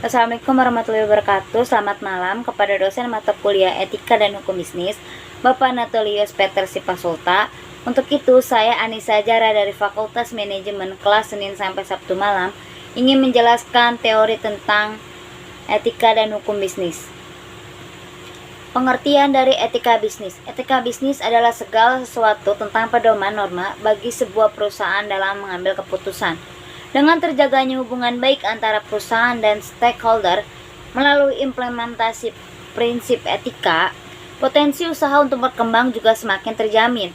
Assalamualaikum warahmatullahi wabarakatuh. Selamat malam kepada dosen mata kuliah Etika dan Hukum Bisnis, Bapak Anatolius Peter Sipasulta. Untuk itu, saya Anissa Jara dari Fakultas Manajemen kelas Senin sampai Sabtu malam ingin menjelaskan teori tentang etika dan hukum bisnis. Pengertian dari etika bisnis. Etika bisnis adalah segala sesuatu tentang pedoman norma bagi sebuah perusahaan dalam mengambil keputusan. Dengan terjaganya hubungan baik antara perusahaan dan stakeholder melalui implementasi prinsip etika, potensi usaha untuk berkembang juga semakin terjamin.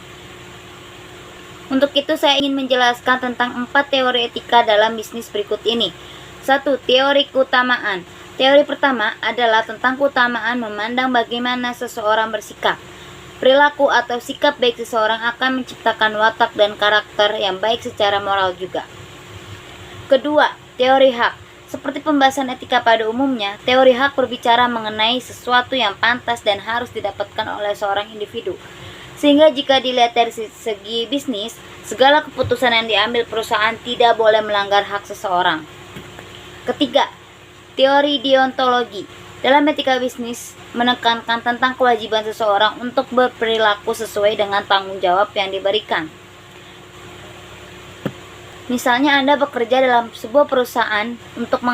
Untuk itu saya ingin menjelaskan tentang 4 teori etika dalam bisnis berikut ini. 1. Teori keutamaan. Teori pertama adalah tentang keutamaan memandang bagaimana seseorang bersikap. Perilaku atau sikap baik seseorang akan menciptakan watak dan karakter yang baik secara moral juga. Kedua, teori hak. Seperti pembahasan etika pada umumnya, teori hak berbicara mengenai sesuatu yang pantas dan harus didapatkan oleh seorang individu. Sehingga jika dilihat dari segi bisnis, segala keputusan yang diambil perusahaan tidak boleh melanggar hak seseorang. Ketiga, teori deontologi. Dalam etika bisnis, menekankan tentang kewajiban seseorang untuk berperilaku sesuai dengan tanggung jawab yang diberikan. Misalnya Anda bekerja dalam sebuah perusahaan untuk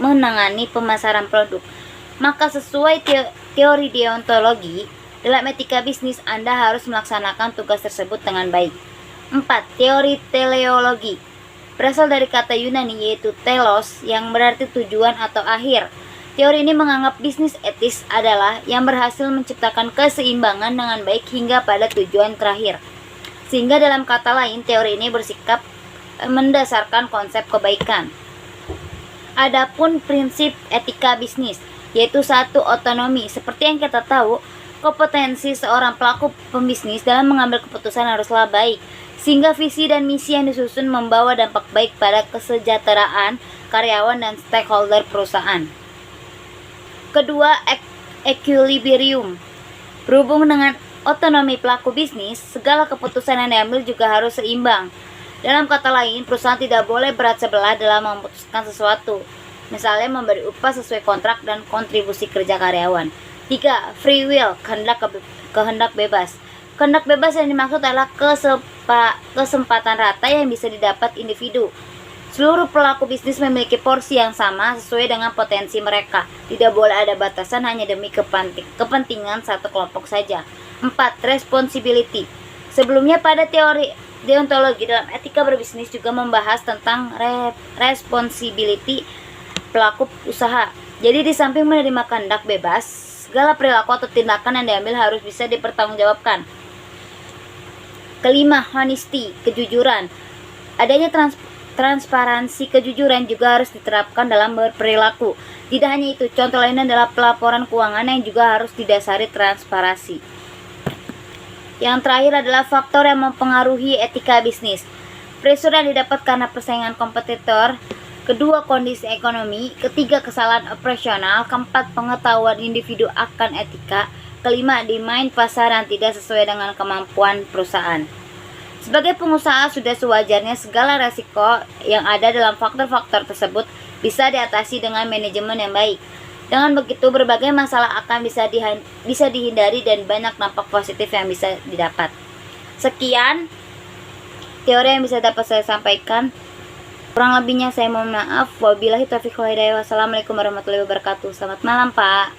menangani pemasaran produk, maka sesuai teori deontologi, dalam etika bisnis Anda harus melaksanakan tugas tersebut dengan baik. 4. Teori teleologi. Berasal dari kata Yunani yaitu telos yang berarti tujuan atau akhir. Teori ini menganggap bisnis etis adalah yang berhasil menciptakan keseimbangan dengan baik hingga pada tujuan terakhir. Sehingga dalam kata lain, teori ini bersikap mendasarkan konsep kebaikan. Adapun prinsip etika bisnis, yaitu 1. Otonomi. Seperti yang kita tahu, kompetensi seorang pelaku pembisnis dalam mengambil keputusan haruslah baik, sehingga visi dan misi yang disusun membawa dampak baik pada kesejahteraan karyawan dan stakeholder perusahaan. Kedua, equilibrium. Berhubung dengan otonomi pelaku bisnis, segala keputusan yang diambil juga harus seimbang. Dalam kata lain, perusahaan tidak boleh berat sebelah dalam memutuskan sesuatu, misalnya memberi upah sesuai kontrak dan kontribusi kerja karyawan. 3. Free will, kehendak bebas. Kehendak bebas yang dimaksud adalah kesempatan rata yang bisa didapat individu. Seluruh pelaku bisnis memiliki porsi yang sama sesuai dengan potensi mereka. Tidak boleh ada batasan hanya demi kepentingan satu kelompok saja. 4. Responsibility. Sebelumnya pada teori deontologi dalam etika berbisnis juga membahas tentang responsibility pelaku usaha. Jadi di samping menerima kehendak bebas, segala perilaku atau tindakan yang diambil harus bisa dipertanggungjawabkan. Kelima, honesty, kejujuran. Adanya transparansi kejujuran juga harus diterapkan dalam berperilaku. Tidak hanya itu, contoh lainnya adalah pelaporan keuangan yang juga harus didasari transparansi. Yang terakhir adalah faktor yang mempengaruhi etika bisnis. Pressure yang didapat karena persaingan kompetitor. Kedua, kondisi ekonomi. Ketiga, kesalahan operasional. Keempat, pengetahuan individu akan etika. Kelima, demand pasar yang tidak sesuai dengan kemampuan perusahaan. Sebagai pengusaha, sudah sewajarnya segala resiko yang ada dalam faktor-faktor tersebut bisa diatasi dengan manajemen yang baik. Dengan begitu, berbagai masalah akan bisa dihindari dan banyak dampak positif yang bisa didapat. Sekian teori yang bisa dapat saya sampaikan. Kurang lebihnya saya mohon maaf. Wabillahi taufiq wal hidayah. Wassalamualaikum warahmatullahi wabarakatuh. Selamat malam, Pak.